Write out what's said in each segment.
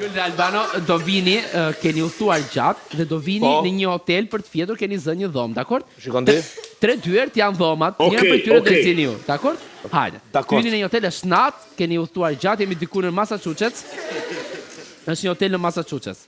Juli Albano, do vini, keni udhëtuar gjatë dhe do vini në një hotel për të fjetur, keni zënë një dhomë, dakord? Shikon ti? 3 dyert janë dhomat, njëra për tyre do të zini ju, dakord? Hajde. Vini në një hotel është natë, keni udhëtuar gjatë, jemi diku në Massachusetts. Është një hotel në Massachusetts.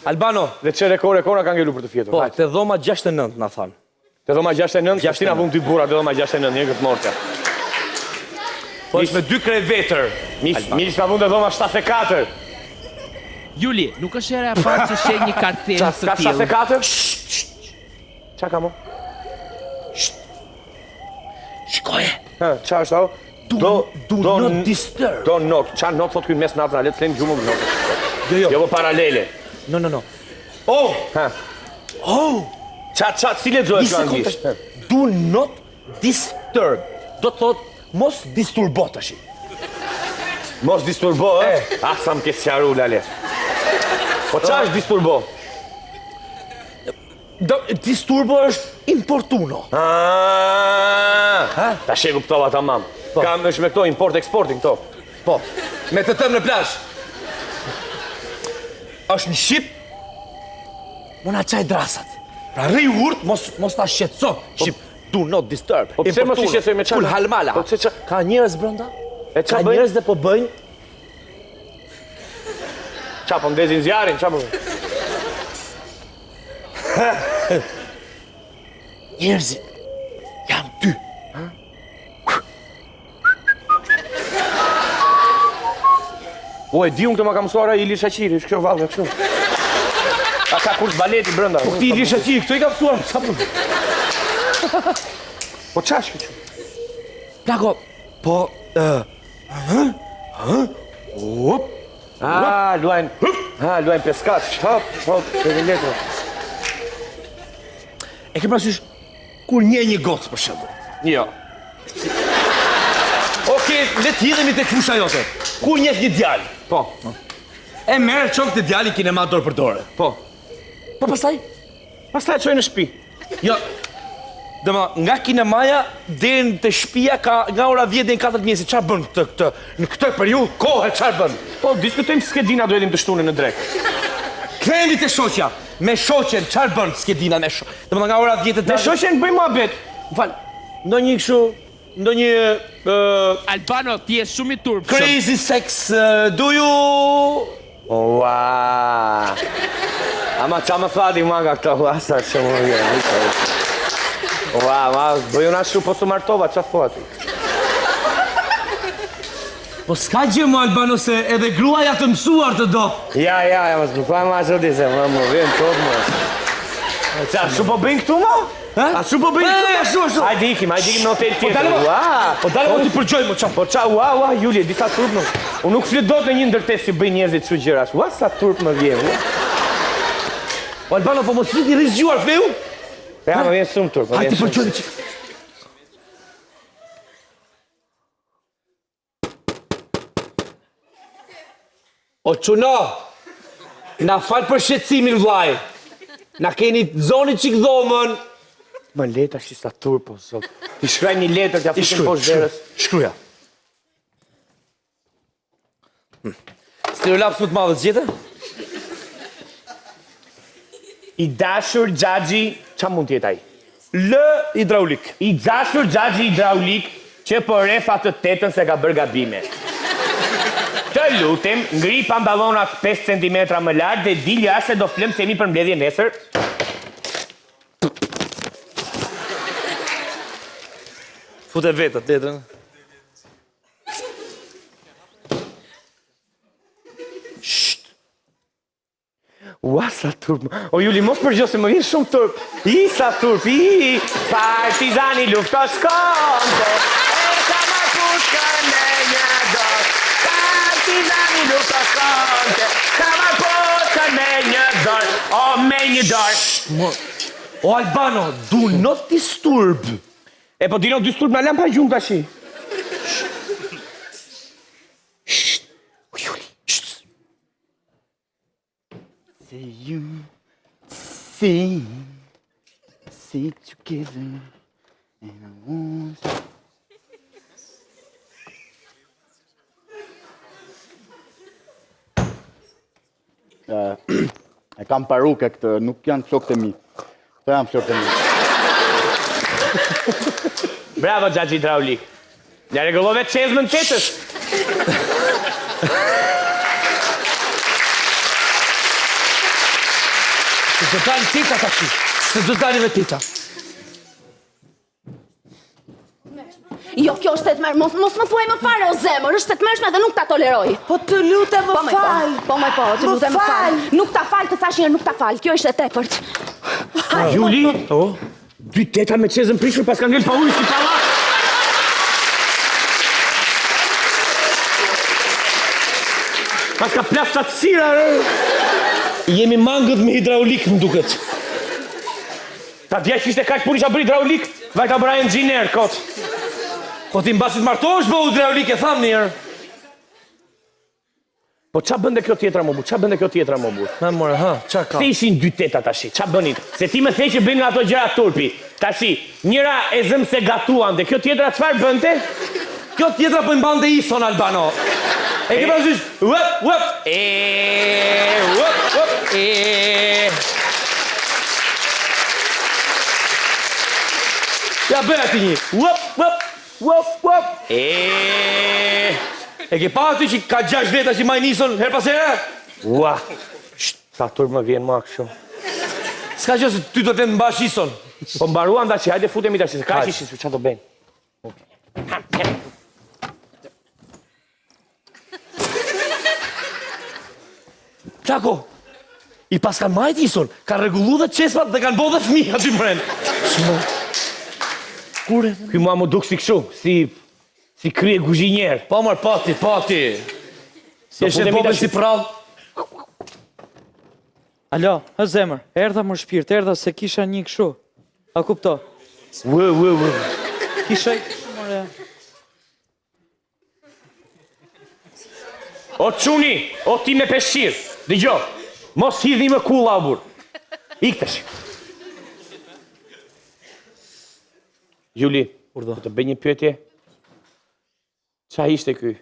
Albano, dhe që rekora ka ngellu për të fjetur. Po, te dhoma 69, na thanë. Te dhoma 69, Kristina vun 2 burra te dhoma 69, një këtë morte. Po, është me 2 krevetër. Mish na vun te dhoma 74. Juli, nuk është era e parë që sheh një kartel të tillë. Ka 74? Qa ka mo? Shikoje. Qa është au? Do not disturb. Do not. Qa not thot kënë mes natën, a letë të lejmë gjumë më not. Jo, po paralele. No. Oh! Qa, si lexohet kjo anglisht? Do not disturb. Do të thot, mos disturbo të shi. Mos disturbo, Ah, sa më ke sqaru, lale. Po qa është disturbo? Disturbo është importuno. Ta she kuptova tamam. Kam është me këto import-exporting këto. Po, me të tëmë në plash. Është në Shqip, mona qaj drasat. Pra rri urt, mos ta shqetso. Shqip, do not disturb. Po pse mos i shqetsoj me qaj? Kull halmala. Ka njërës brënda? Ka njërës dhe po bëjnë? Qa po ndezin zjarin, qa po bëjnë? Njerëzit, jam ty. O, e di unë këtë ma ka mësuara Ili Shaqiri, është kjo valë, kështu. A ka kurs baleti brënda. Po këti Ili Shaqiri, këto i ka mësuar, sa për? Po qa është këtë? Plako, po... luajnë peskat, hop, të letra. E ke prasysh, kur një gocë për shëmbë? Jo. Oke, le t'hidhemi të këfusha jote. Kur njeh një djalë? Po. E merë qokë të djali kinema dorë për dorë. Po. Po pastaj? Pastaj qoj në shtëpi. Jo. Dëma, nga kinemaja deri te shtëpia ka nga ora 10 deri në 4 mjesi. Çfarë bën këtë? Në këtë periudhë kohë çfarë bën? Po, diskutojmë skedina do edhim të shtunën në drek. Kemi te shoqja. Me shoqen çfarë bën skedina me shoqen? Dëma nga ora 10 të Me shoqen bëjmë muhabet. Fal. Ndonjë kështu, ndonjë Albano, ti je shumë i turp. Crazy sex, do you... Ua. Ama qa më thati ma nga këta huasa që më vjen. Ua, ma bëju nga shu po su martova, qa thua ti? Po s'ka gjë më Albano se edhe gruaja të mësuar të do. Ja, ma s'bëfaj ma zoti se më vjen tot më. Qa, shu po bëjnë këtu ma? A shu po bëjnë këtu? Ashtu. Hajde ikim në hotel tjetër. Po dalë mo t'i përgjoj më qa. Po qa, ua, Julie, disa turp më. Unë nuk flet dot në një ndërtes që bëjnë njerëzit që gjërash. Ua, sa turp më vjen. O Albano, po mos flit i rizgjuar, fleu? Ja, më vjen shumë turp. Hajde t'i përgjoj më qa. O quna, na falë për shqetsimin vlaj. Na keni zoni qik dhomën. Më letë ashtë sa turpo, sot. Ti shkraj një letër, t'ja fikin poshtë derës. Shkruja. Stereolaps më të madhe zgjete? I dashur Gjagji, qa mund t'jetë ai? L hidraulik. I dashur Gjagji hidraulik, që po refa të tetën se ka bërë gabime. Të lutem, ngri pantallonat 5 cm më lartë dhe dilja se do flëm se jemi për mbledhje nesër. Fute vetët, letrën. Shht. Ua, sa turp. O, Juli, mos përgjo se më vjen shumë turp. I, sa turp, i. Partizani lufto shkonte, e ka ma pushkën me një dorë. Partizani lufto shkonte, ka ma pushkën me një dorë. O, me një dorë. O Albano, do not disturb. E po dino disturb në lampa gjumë tashi. Shht. O Juli, shht. Se ju See together and I want e kam paruke këtë, nuk janë flokët e mi. Këto janë flokët e mi. Bravo, Gjaxhi Hidraulik. Ja rregullove çezmën tetës. Se do tani teta tash. Se do tani me teta. Jo, kjo është të mërë, mos më thuaj më fare o zemër, është të mërshme dhe nuk ta toleroj. Po të lutem më fal. Po, të lutem më fal. Nuk ta fal, të thash njërë nuk ta fal, kjo ishte tepërt. Juli, dy teta me çezën prishur pas ka ngel pa ujë si palla. Pas ka plas tatësira. Jemi mangët me hidraulik, më duket. Ta djeq ishte kaq pun isha bërë hidraulik, vajta bëra inxhinier kot. Po ti mbasit martohesh bëhu hidraulik e tham njërë. Po qa bënde kjo tjetra më burr? Qa bënde kjo tjetra më burr? Na more, ha, qa ka? Se ishin dy teta tashi, qa bënin? Se ti më thej që bëjnë nga ato gjëra turpi. Tashi, njëra e zëm se gatuan dhe kjo tjetra çfarë bënte? Kjo tjetra po i mbante Ison Albano. E ke parasysh, uep. Ja bëj ati një. Uep. E ke pa aty që ka 6 veta që majnë Ison her pas here? Ua, sa tur më vjen ma kështu. S'ka që se ty do të mbash Ison. Po mbaruan da që hajde futemi tash, se ka që ishin, qa do bëjnë. Tako, i pas kanë majt Ison, kanë regullu dhe qespat dhe kanë bo dhe fmi aty mren. Kure? Ky mua më duk si kështu, si krye guzhinjer. Pa mërë, pati. Si e shetë bobën si prallë. Alo, o zemër, erdha më shpirt, erdha se kisha një kështu. A kupto? Vë. Kisha i kështu, more. O quni, o ti me peshqir, dëgjo, mos hidhni më kulla o burr. Iktesh. Juli, do të bëj një pyetje? Qa ishte ky?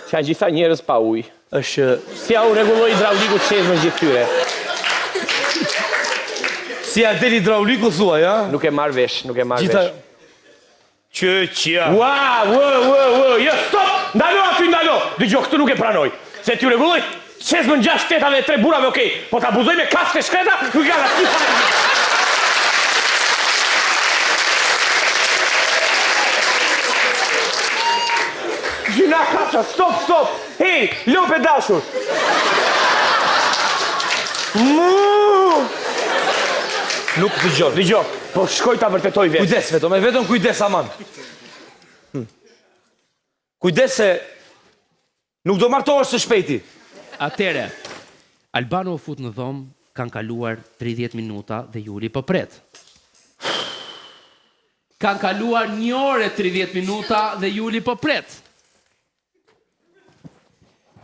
Qa gjitha njerës pa ujë? është... Si a u rregulloi hidrauliku çezmën gjithë tyre? Si a del hidrauliku thua, ja? Nuk e marr vesh. Qëqja. Ua, jo, stop! Ndalo aty, ndalo! Dëgjoj, këtë nuk e pranoj. Se ty rregulloj çezmën 6 teta dhe 3 burrave, okej. Po ta abuzoj me kafshë shkreta, nuk ka asnjë fare. Gjina kafsha, stop! Hej, lope dashur! Nuk Dëgjoj, po shkoj ta vërtetoj vetë. Kujdes vetëm kujdes aman. Kujdes se nuk do martohesh së shpejti. Atere, Albano u fut në dhomë, kanë kaluar 30 minuta dhe Juli po pret. Kanë kaluar 1 orë 30 minuta dhe Juli po pret.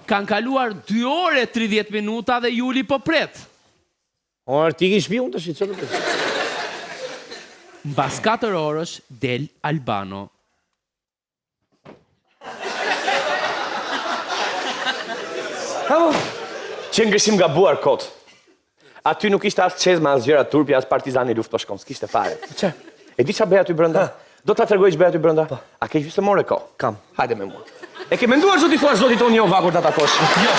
Kanë kaluar 2 orë 30 minuta dhe Juli po pret. O, ti ki shpi unë të shi, që të të? Mbas 4 orësh del Albano. Që ngëshim gabuar kot. Aty nuk ishte as çezma, as gjëra turpi, as partizani luftoshkom, s'kishte fare. Që? E di qa bëj aty brenda? Do ta tregoj që bëj aty brenda? A ke gjysmë more ko? Kam. Hajde me mua. E ke menduar zoti thua zoti tonë jo vakur ta takosh? Jo.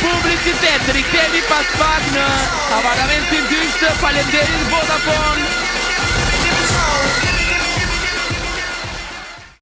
Publicitet, rikthehemi pas pak në avaramentin dyshtë, falenderit Vodafone.